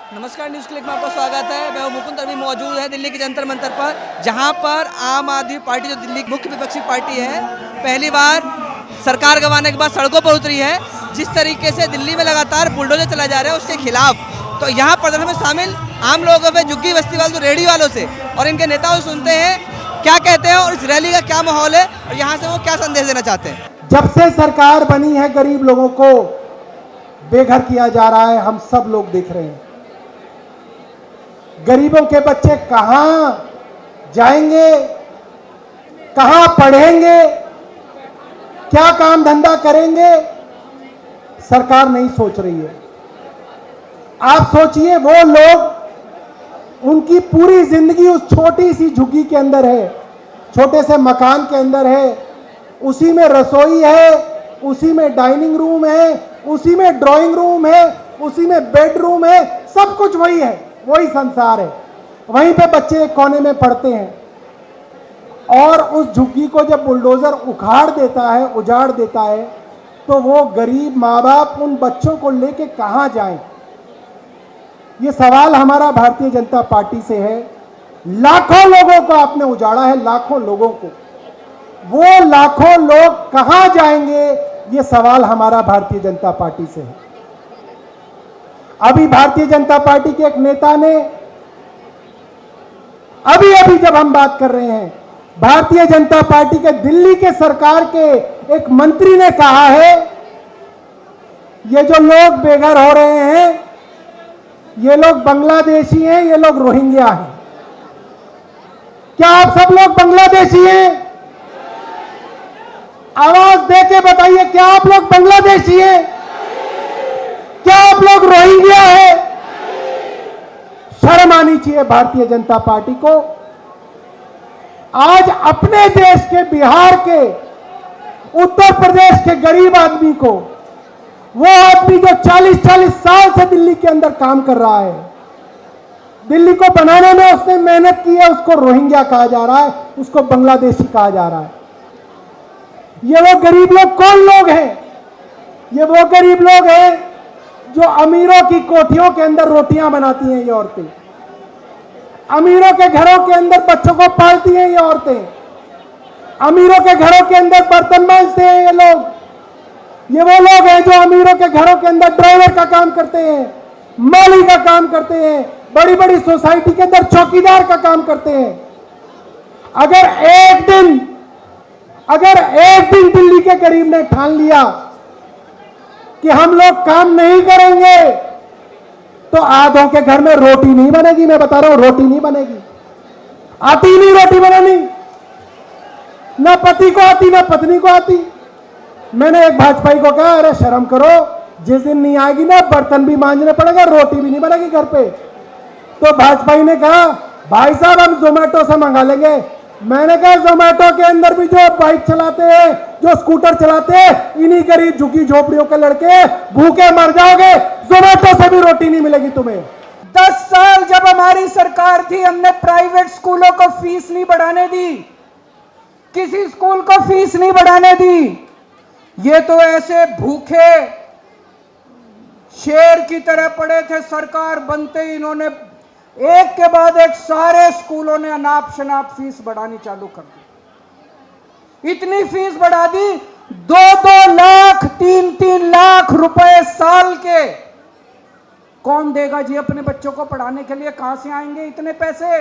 नमस्कार, news click में आपका स्वागत है। मैं मुकुंद अभी मौजूद है दिल्ली के जंतर मंतर पर, जहां पर आम आदमी पार्टी जो दिल्ली की मुख्य विपक्षी पार्टी है, पहली बार सरकार गंवाने के बाद सड़कों पर उतरी है। जिस तरीके से दिल्ली में लगातार बुलडोजर चला जा रहा है उसके खिलाफ, तो यहाँ प्रदर्शन में शामिल आम लोगों में झुग्गी बस्ती वालों, रेहड़ी वालों से और इनके नेताओं से सुनते हैं क्या कहते हैं और इस रैली का क्या माहौल है और यहाँ से वो क्या संदेश देना चाहते हैं। जब से सरकार बनी है गरीब लोगों को बेघर किया जा रहा है, हम सब लोग देख रहे हैं। गरीबों के बच्चे कहां जाएंगे, कहां पढ़ेंगे, क्या काम धंधा करेंगे, सरकार नहीं सोच रही है। आप सोचिए, वो लोग, उनकी पूरी जिंदगी उस छोटी सी झुग्गी के अंदर है, छोटे से मकान के अंदर है, उसी में रसोई है, उसी में डाइनिंग रूम है, उसी में ड्राइंग रूम है, उसी में बेडरूम है, सब कुछ वही है, वही संसार है। वहीं पे बच्चे एक कोने में पढ़ते हैं और उस झुग्गी को जब बुलडोजर उखाड़ देता है, उजाड़ देता है, तो वो गरीब माँ बाप उन बच्चों को लेके कहां जाएं? ये सवाल हमारा भारतीय जनता पार्टी से है। लाखों लोगों को आपने उजाड़ा है, लाखों लोगों को, वो लाखों लोग कहां जाएंगे? ये सवाल हमारा भारतीय जनता पार्टी से है। अभी भारतीय जनता पार्टी के एक नेता ने, अभी जब हम बात कर रहे हैं, भारतीय जनता पार्टी के दिल्ली के सरकार के एक मंत्री ने कहा है, ये जो लोग बेघर हो रहे हैं, ये लोग बांग्लादेशी हैं, ये लोग रोहिंग्या हैं। क्या आप सब लोग बांग्लादेशी हैं? आवाज दे के बताइए, क्या आप लोग बांग्लादेशी हैं? क्या आप लोग रोहिंग्या हैं? शर्म आनी चाहिए भारतीय जनता पार्टी को। आज अपने देश के, बिहार के, उत्तर प्रदेश के गरीब आदमी को, वो आदमी जो 40-40 साल से दिल्ली के अंदर काम कर रहा है, दिल्ली को बनाने में उसने मेहनत की है, उसको रोहिंग्या कहा जा रहा है, उसको बांग्लादेशी कहा जा रहा है। ये वो गरीब लोग कौन लोग हैं? ये वो गरीब लोग हैं जो अमीरों की कोठियों के अंदर रोटियां बनाती हैं ये औरतें, अमीरों के घरों के अंदर बच्चों को पालती हैं ये औरतें, अमीरों के घरों के अंदर बर्तन मांजते हैं ये लोग। ये वो लोग हैं जो अमीरों के घरों के अंदर ड्राइवर का काम करते हैं, माली का काम करते हैं, बड़ी बड़ी सोसाइटी के अंदर चौकीदार का काम करते हैं। अगर एक दिन दिल्ली के गरीब ने ठान लिया कि हम लोग काम नहीं करेंगे, तो आधों के घर में रोटी नहीं बनेगी। मैं बता रहा हूं, रोटी नहीं बनेगी। आती नहीं रोटी बनानी, ना पति को आती, ना पत्नी को आती। मैंने एक भाजपाई को कहा, अरे शर्म करो, जिस दिन नहीं आएगी ना, बर्तन भी मांजने पड़ेगा, रोटी भी नहीं बनेगी घर पे। तो भाजपाई ने कहा, भाई साहब हम जोमेटो से मंगा लेंगे। मैंने कहा, जोमेटो के अंदर भी जो बाइक चलाते हैं, जो स्कूटर चलाते हैं, इन्हीं गरीब झुग्गी झोपड़ियों के लड़के भूखे मर जाओगे, जोमेटो से भी रोटी नहीं मिलेगी तुम्हें। 10 साल जब हमारी सरकार थी, हमने प्राइवेट स्कूलों को फीस नहीं बढ़ाने दी, किसी स्कूल को फीस नहीं बढ़ाने दी। ये तो ऐसे भूखे शेर की तरह पड़े थे। सरकार बनते ही इन्होंने एक के बाद एक सारे स्कूलों ने अनाप शनाप फीस बढ़ानी चालू कर दी। इतनी फीस बढ़ा दी, 2-2 लाख 3-3 लाख रुपए साल के कौन देगा जी अपने बच्चों को पढ़ाने के लिए? कहां से आएंगे इतने पैसे?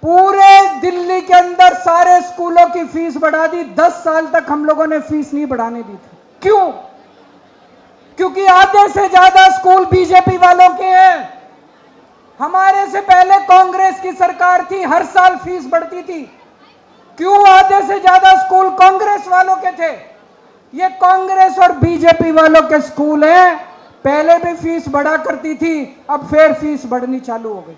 पूरे दिल्ली के अंदर सारे स्कूलों की फीस बढ़ा दी। 10 साल तक हम लोगों ने फीस नहीं बढ़ाने दी थी। क्यों? क्योंकि आधे से ज्यादा स्कूल बीजेपी वालों के हैं। हमारे से पहले कांग्रेस की सरकार थी, हर साल फीस बढ़ती थी। क्यों? आधे से ज्यादा स्कूल कांग्रेस वालों के थे। ये कांग्रेस और बीजेपी वालों के स्कूल हैं। पहले भी फीस बढ़ा करती थी, अब फिर फीस बढ़नी चालू हो गई।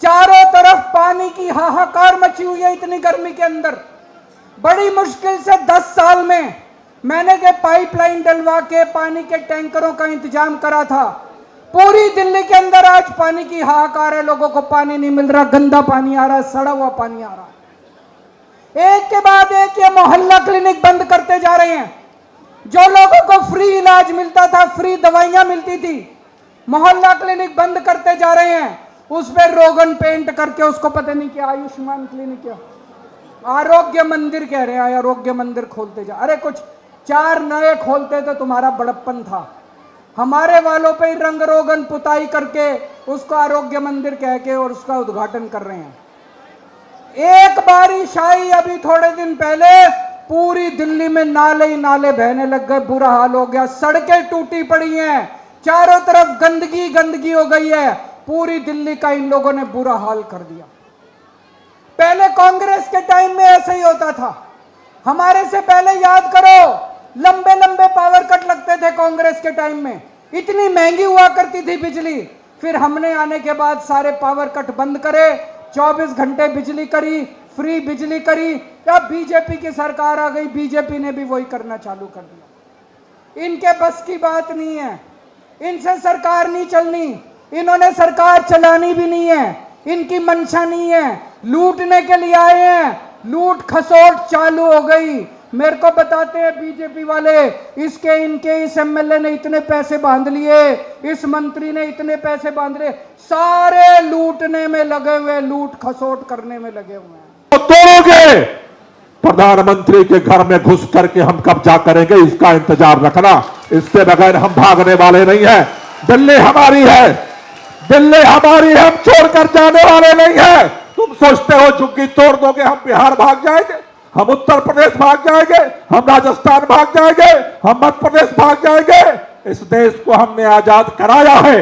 चारों तरफ पानी की हाहाकार मची हुई है इतनी गर्मी के अंदर। बड़ी मुश्किल से 10 साल में मैंने के पाइपलाइन डलवा के पानी के टैंकरों का इंतजाम करा था। पूरी दिल्ली के अंदर आज पानी की हाहाकार है, लोगों को पानी नहीं मिल रहा, गंदा पानी आ रहा है, सड़ा हुआ पानी आ रहा है। एक के बाद एक ये मोहल्ला क्लिनिक बंद करते जा रहे हैं। जो लोगों को फ्री इलाज मिलता था, फ्री दवाइयां मिलती थी, मोहल्ला क्लिनिक बंद करते जा रहे हैं, उस पे रोगन पेंट करके उसको पता नहीं क्या आयुष्मान क्लिनिक क्या आरोग्य मंदिर कह रहे हैं, आरोग्य मंदिर खोलते जा। अरे कुछ 4 नए खोलते तो तुम्हारा बड़प्पन था। हमारे वालों पे ही रंग रोगन पुताई करके उसको आरोग्य मंदिर कह के और उसका उद्घाटन कर रहे हैं। एक बारिश आई अभी थोड़े दिन पहले, पूरी दिल्ली में नाले ही नाले बहने लग गए, बुरा हाल हो गया, सड़कें टूटी पड़ी हैं, चारों तरफ गंदगी गंदगी हो गई है। पूरी दिल्ली का इन लोगों ने बुरा हाल कर दिया। पहले कांग्रेस के टाइम में ऐसे ही होता था। हमारे से पहले याद करो, लंबे लंबे पावर कट लगते थे कांग्रेस के टाइम में, इतनी महंगी हुआ करती थी बिजली। फिर हमने आने के बाद सारे पावर कट बंद करे, 24 घंटे बिजली करी, फ्री बिजली करी। अब बीजेपी की सरकार आ गई, बीजेपी ने भी वही करना चालू कर दिया। इनके बस की बात नहीं है, इनसे सरकार नहीं चलनी, इन्होंने सरकार चलानी भी नहीं है, इनकी मंशा नहीं है, लूटने के लिए आए हैं। लूट खसोट चालू हो गई। मेरे को बताते हैं बीजेपी वाले, इसके इनके इस एमएलए ने इतने पैसे बांध लिए, इस मंत्री ने इतने पैसे बांध लिए, सारे लूटने में लगे हुए, लूट खसोट करने में लगे हुए हैं। तो तोड़ोगे, प्रधानमंत्री के घर में घुस करके हम कब्जा करेंगे, इसका इंतजार रखना। इससे बगैर हम भागने वाले नहीं है। दिल्ली हमारी है, दिल्ली हमारी है, हम छोड़कर जाने वाले नहीं है। तुम सोचते हो झुग्गी तोड़ दोगे हम बिहार भाग जाएंगे, हम उत्तर प्रदेश भाग जाएंगे, हम राजस्थान भाग जाएंगे, हम मध्य प्रदेश भाग जाएंगे। इस देश को हमने आजाद कराया है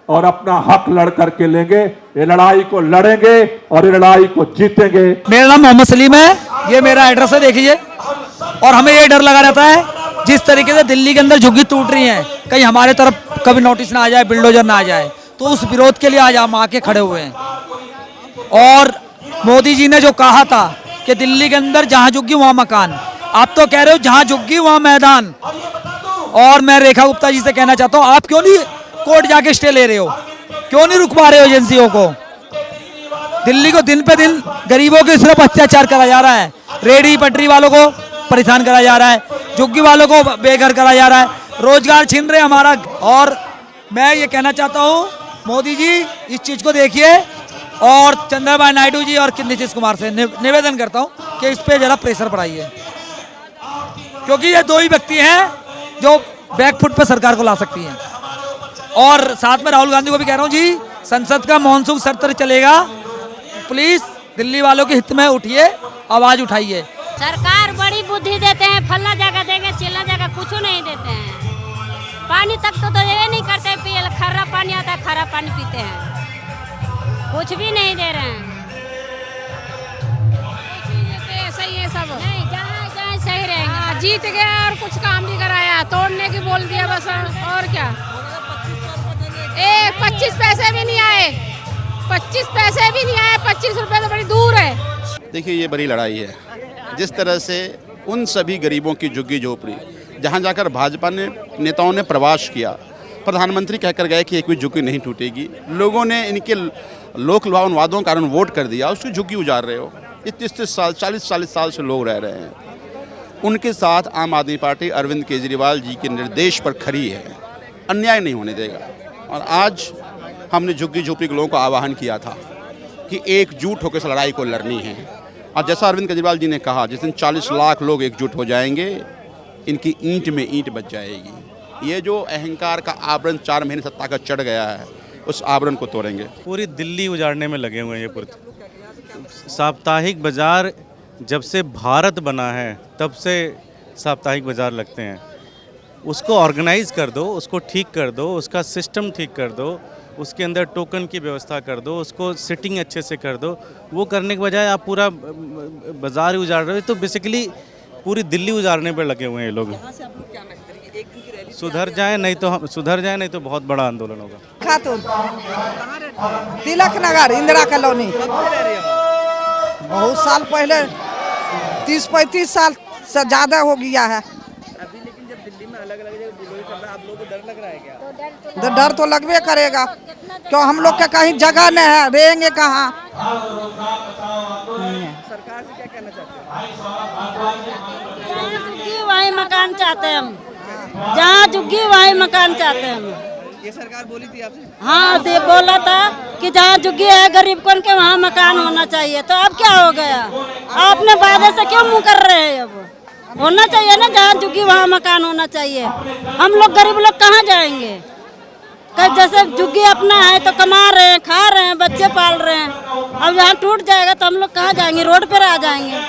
और अपना हक लड़ करके लेंगे। ये लड़ाई को लड़ेंगे और ये लड़ाई को जीतेंगे। मेरा नाम मोहम्मद सलीम है, ये मेरा एड्रेस है, देखिए। और हमें ये डर लगा रहता है, जिस तरीके से दिल्ली के अंदर झुग्गी टूट रही है, कहीं हमारे तरफ कभी नोटिस ना आ जाए, बिल्डोजर ना आ जाए, तो उस विरोध के लिए आज हम आके खड़े हुए हैं। और मोदी जी ने जो कहा था कि दिल्ली के अंदर जहां झुग्गी वहां मकान, आप तो कह रहे हो जहां झुग्गी वहां मैदान। और मैं रेखा गुप्ता जी से कहना चाहता हूं, आप क्यों नहीं कोर्ट जाके स्टे ले रहे हो, क्यों नहीं रुकवा रहे हो एजेंसियों को? दिल्ली को दिन पे दिन गरीबों के सिर्फ अत्याचार करा जा रहा है, रेहड़ी पटरी वालों को परेशान करा जा रहा है, झुग्गी वालों को बेघर करा जा रहा है, रोजगार छीन रहे हमारा। और मैं ये कहना चाहता हूँ, मोदी जी इस चीज को देखिए और चंद्रबाबू नायडू जी और नीतीश कुमार से निवेदन करता हूँ कि इस पे जरा प्रेशर बढ़ाइए, क्योंकि ये 2 ही व्यक्ति हैं जो बैकफुट पे सरकार को ला सकती हैं। और साथ में राहुल गांधी को भी कह रहा हूँ जी, संसद का मॉनसून सत्र चलेगा, प्लीज दिल्ली वालों के हित में उठिए, आवाज उठाइए। सरकार बड़ी बुद्धि देते हैं, फल्ला जगह देंगे, चिल्ला जगह कुछ नहीं देते हैं। पानी तक तो ये नहीं करते, पिए खर्रा पानी आता है, खरा पानी पीते हैं, कुछ भी नहीं दे रहे हैं। सही है सब, नहीं, जहाँ जहाँ सही रहेंगे। जीत गया और कुछ काम नहीं कराया, तोड़ने की बोल दिया बस, और क्या। 25 पैसे भी नहीं आए, 25 पैसे भी नहीं आए, 25 रुपए तो बड़ी दूर है। देखिए, ये बड़ी लड़ाई है। जिस तरह से उन सभी गरीबों की झुग्गी झोपड़ी जहाँ जाकर भाजपा ने नेताओं ने प्रवास किया, प्रधानमंत्री कहकर गए कि एक भी झुग्गी नहीं टूटेगी, लोगों ने इनके लोक लुभावन वादों के कारण वोट कर दिया, उसकी झुग्गी उजाड़ रहे हो। 30 साल 40 साल से लोग रह रहे हैं। उनके साथ आम आदमी पार्टी अरविंद केजरीवाल जी के निर्देश पर खड़ी है, अन्याय नहीं होने देगा। और आज हमने झुग्गी झोपड़ी के लोगों को आह्वान किया था कि एकजुट होकर इस लड़ाई को लड़नी है। और जैसा अरविंद केजरीवाल जी ने कहा, जिस दिन 40 लाख लोग एकजुट हो जाएंगे, इनकी ईंट में ईंट बच जाएगी। ये जो अहंकार का आवरण 4 महीने सत्ता का चढ़ गया है, उस आवरण को तोड़ेंगे। पूरी दिल्ली उजाड़ने में लगे हुए हैं ये पूरे। साप्ताहिक बाजार जब से भारत बना है तब से साप्ताहिक बाजार लगते हैं। उसको ऑर्गेनाइज कर दो, उसको ठीक कर दो, उसका सिस्टम ठीक कर दो, उसके अंदर टोकन की व्यवस्था कर दो, उसको सिटिंग अच्छे से कर दो। वो करने के बजाय आप पूरा बाजार ही उजाड़ रहे हो, तो बेसिकली पूरी दिल्ली उजाड़ने पर लगे हुए हैं ये लोग। सुधर जाए नहीं तो बहुत बड़ा आंदोलन होगा। खातून, तिलक नगर, इंदिरा कॉलोनी। बहुत साल पहले, 30-35 साल से ज्यादा हो गया है। अभी लेकिन जब दिल्ली में अलग अलग जगह विरोध चल रहा है, आप लोगों को डर लग रहा है क्या? तो डर तो लगबे करेगा, क्यों हम लोग का कहीं जगह नहीं है, रहेंगे कहाँ। सरकार से क्या कहना चाहते हैं? जहाँ झुग्गी वहीं मकान चाहते हैं हम, जहाँ झुग्गी वहीं मकान चाहते हैं हम। ये सरकार बोली थी आपसे? हाँ तो बोला था कि जहाँ झुग्गी है गरीब कौन के वहाँ मकान होना चाहिए, तो अब क्या हो गया? आपने वादे से क्यों मुंह कर रहे हैं? अब होना चाहिए ना, जहाँ झुग्गी वहाँ मकान होना चाहिए। हम लोग गरीब लोग कहाँ जाएंगे? जैसे झुग्गी अपना है तो कमा रहे हैं, खा रहे हैं, बच्चे पाल रहे हैं। अब यहाँ टूट जाएगा तो हम लोग कहाँ जाएंगे? रोड पर आ जाएंगे।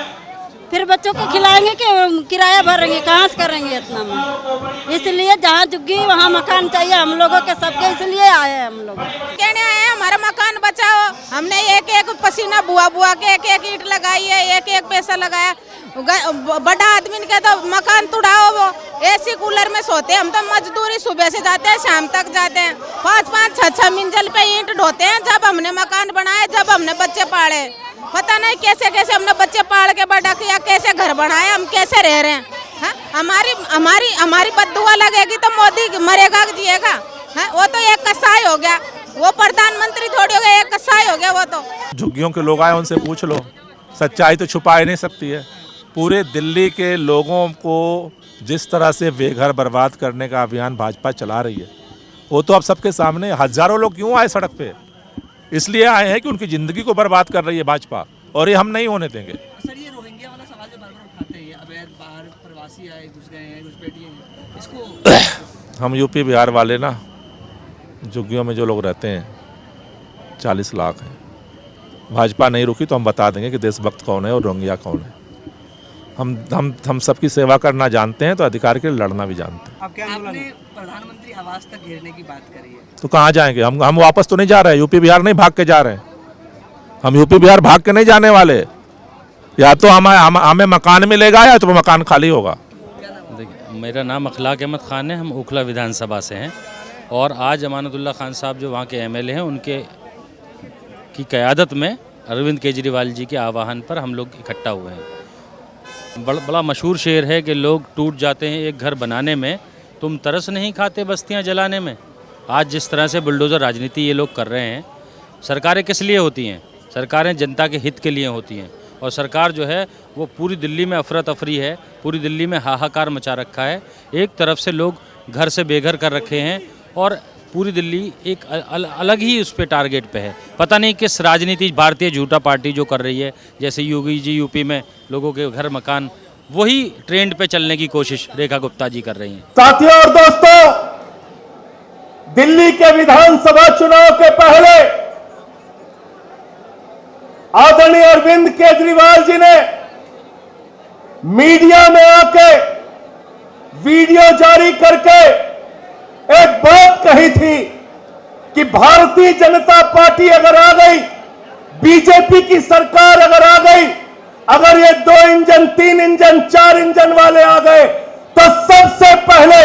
फिर बच्चों को खिलाएंगे कि किराया भरेंगे? कहाँ से करेंगे इतना में? इसलिए जहाँ झुग्गी वहाँ मकान चाहिए हम लोगों के, सबके, इसलिए आए हैं हम लोग। कहने आए हैं हमारा मकान बचाओ। हमने एक एक पसीना बुआ बुआ के एक एक ईंट लगाई है, एक एक पैसा लगाया। बड़ा आदमी ने कहता मकान तुड़ाओ, वो एसी कूलर में सोते हैं। हम तो मजदूरी सुबह से जाते हैं, शाम तक जाते हैं। 5-5, 6-6 मंजिल पे ईंट ढोते हैं। जब हमने मकान बनाए, जब हमने बच्चे पाले, पता नहीं कैसे कैसे हमने बच्चे पाल के बड़ा किया, कैसे घर बनाए, हम कैसे रह रहे हैं। हाँ? हमारी बद्दुआ लगेगी तो मोदी मरेगा जिएगा? हाँ? वो तो एक कसाई हो गया, वो प्रधानमंत्री थोड़ी हो गया, एक कसाई हो गया वो तो। झुग्गियों के लोग आए, उनसे पूछ लो, सच्चाई तो छुपा ही नहीं सकती है। पूरे दिल्ली के लोगों को जिस तरह से बेघर बर्बाद करने का अभियान भाजपा चला रही है, वो तो अब सबके सामने। हजारों लोग क्यों आए सड़क पे? इसलिए आए हैं कि उनकी ज़िंदगी को बर्बाद कर रही है भाजपा, और ये हम नहीं होने देंगे। सर ये रोहिंग्या वाला सवाल जो बार-बार उठाते हैं, अवैध बाहर प्रवासी आए, घुस गए हैं, घुसपैठिए हैं, इसको हम यूपी बिहार वाले ना, झुग्गियों में जो लोग रहते हैं 40 लाख हैं। भाजपा नहीं रुकी तो हम बता देंगे कि देशभक्त कौन है और रोहिंग्या कौन है। हम सबकी सेवा करना जानते हैं, तो अधिकार के लिए लड़ना भी जानते हैं। आपने प्रधानमंत्री आवास तक घेरने की बात करी है, तो कहाँ जाएंगे? हम वापस तो नहीं जा रहे हैं, यूपी बिहार नहीं भाग के जा रहे हैं। हम यूपी बिहार भाग के नहीं जाने वाले। या तो हमें मकान मिलेगा या तो मकान खाली होगा। देखिए, मेरा नाम अखलाक अहमद खान है, हम ओखला विधानसभा से हैं। और आज अमानतुल्लाह खान साहब जो वहाँ के एमएलए हैं, उनके की क़यादत में अरविंद केजरीवाल जी के आह्वान पर हम लोग इकट्ठा हुए हैं। बड़ा मशहूर शेर है कि लोग टूट जाते हैं एक घर बनाने में, तुम तरस नहीं खाते बस्तियां जलाने में। आज जिस तरह से बुलडोज़र राजनीति ये लोग कर रहे हैं, सरकारें किस लिए होती हैं? सरकारें जनता के हित के लिए होती हैं। और सरकार जो है वो पूरी दिल्ली में अफरा तफरी है, पूरी दिल्ली में हाहाकार मचा रखा है। एक तरफ से लोग घर से बेघर कर रखे हैं और पूरी दिल्ली एक अलग ही उस पर टारगेट पे है। पता नहीं किस राजनीति भारतीय झूठा पार्टी जो कर रही है, जैसे योगी जी यूपी में लोगों के घर मकान, वही ट्रेंड पे चलने की कोशिश रेखा गुप्ता जी कर रही हैं। साथियों और दोस्तों, दिल्ली के विधानसभा चुनाव के पहले आदरणीय अरविंद केजरीवाल जी ने मीडिया में आके वीडियो जारी करके एक बात कही थी कि भारतीय जनता पार्टी अगर आ गई, बीजेपी की सरकार अगर आ गई, अगर ये 2 इंजन, 3 इंजन, 4 इंजन वाले आ गए, तो सबसे पहले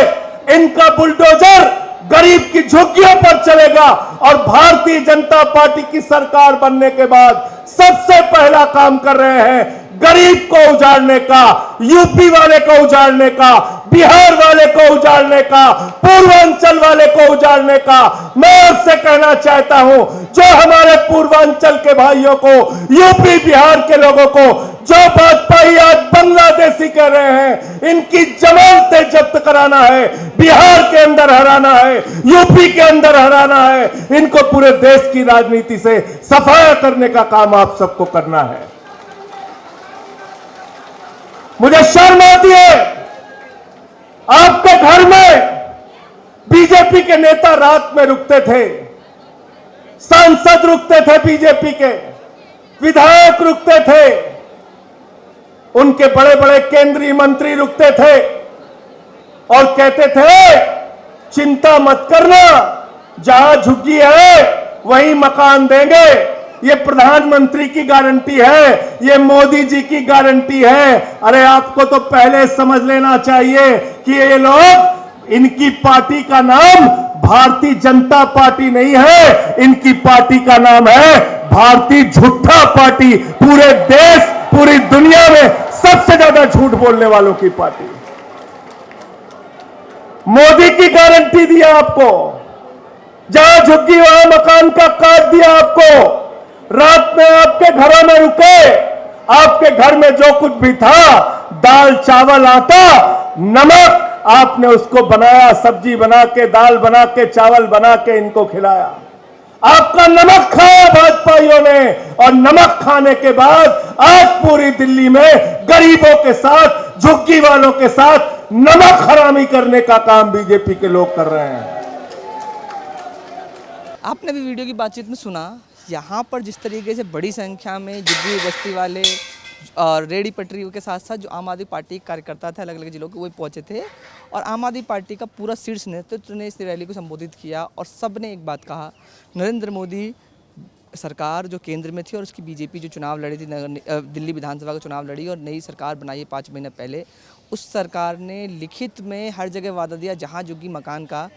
इनका बुलडोजर गरीब की झुग्गियों पर चलेगा। और भारतीय जनता पार्टी की सरकार बनने के बाद सबसे पहला काम कर रहे हैं गरीब को उजाड़ने का, यूपी वाले को उजाड़ने का, बिहार वाले को उजाड़ने का, पूर्वांचल वाले को उजाड़ने का। मैं आपसे कहना चाहता हूं, जो हमारे पूर्वांचल के भाइयों को, यूपी बिहार के लोगों को जो भाजपाई आज बांग्लादेशी कह रहे हैं, इनकी जमानतें जब्त कराना है, बिहार के अंदर हराना है, यूपी के अंदर हराना है, इनको पूरे देश की राजनीति से सफाया करने का काम आप सबको करना है। मुझे शर्म आती है, आपके घर में बीजेपी के नेता रात में रुकते थे, सांसद रुकते थे, बीजेपी के विधायक रुकते थे, उनके बड़े बड़े केंद्रीय मंत्री रुकते थे और कहते थे चिंता मत करना, जहां झुग्गी है वहीं मकान देंगे। ये प्रधानमंत्री की गारंटी है, ये मोदी जी की गारंटी है। अरे आपको तो पहले समझ लेना चाहिए कि ये लोग, इनकी पार्टी का नाम भारतीय जनता पार्टी नहीं है, इनकी पार्टी का नाम है भारतीय झूठा पार्टी। पूरे देश, पूरी दुनिया में सबसे ज्यादा झूठ बोलने वालों की पार्टी। मोदी की गारंटी दिया आपको, जहां झुग्गी वहां मकान का कार्ड दिया आपको। रात में आपके घरों में रुके, आपके घर में जो कुछ भी था, दाल चावल आटा नमक आपने उसको बनाया, सब्जी बना के, दाल बना के, चावल बना के इनको खिलाया। आपका नमक खाया भाजपाइयों ने, और नमक खाने के बाद आज पूरी दिल्ली में गरीबों के साथ, झुग्गी वालों के साथ नमक हरामी करने का काम बीजेपी के लोग कर रहे हैं। आपने भी वीडियो की बातचीत में सुना, यहाँ पर जिस तरीके से बड़ी संख्या में झुग्गी बस्ती वाले और रेडी पटरी के साथ साथ जो आम आदमी पार्टी के कार्यकर्ता थे अलग अलग जिलों के, वो पहुँचे थे और आम आदमी पार्टी का पूरा शीर्ष नेतृत्व ने इस रैली को संबोधित किया और सब ने एक बात कहा, नरेंद्र मोदी सरकार जो केंद्र में थी और उसकी बीजेपी जो चुनाव लड़ी थी, दिल्ली विधानसभा का चुनाव लड़ी और नई सरकार बनाई है 5 महीने पहले, उस सरकार ने लिखित में हर जगह वादा दिया जहाँ झुग्गी मकान का,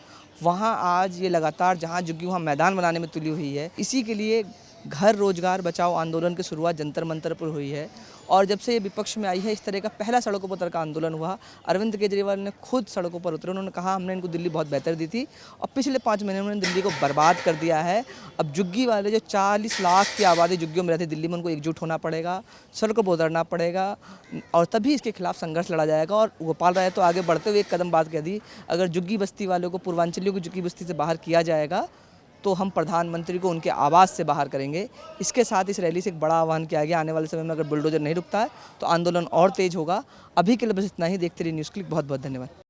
वहाँ आज ये लगातार जहाँ झुग्गी वहाँ मैदान बनाने में तुली हुई है। इसी के लिए घर रोजगार बचाओ आंदोलन की शुरुआत जंतर मंतर पर हुई है और जब से ये विपक्ष में आई है इस तरह का पहला सड़कों पर उतर का आंदोलन हुआ। अरविंद केजरीवाल ने खुद सड़कों पर उतरे, उन्होंने कहा हमने इनको दिल्ली बहुत बेहतर दी थी और पिछले 5 महीने में उन्होंने दिल्ली को बर्बाद कर दिया है। अब झुग्गी वाले जो 40 लाख की आबादी झुग्गियों में रहती है दिल्ली में, उनको एकजुट होना पड़ेगा, सड़कों पर उतरना पड़ेगा और तभी इसके खिलाफ संघर्ष लड़ा जाएगा। और गोपाल राय तो आगे बढ़ते हुए एक कदम बात कह दी, अगर झुग्गी बस्ती वालों को, पूर्वांचलियों को झुग्गी बस्ती से बाहर किया जाएगा तो हम प्रधानमंत्री को उनके आवास से बाहर करेंगे। इसके साथ इस रैली से एक बड़ा आह्वान किया गया, आने वाले समय में अगर बुलडोजर नहीं रुकता है तो आंदोलन और तेज होगा। अभी के लिए बस इतना ही। देखते रहिए न्यूज़ क्लिक। बहुत बहुत धन्यवाद।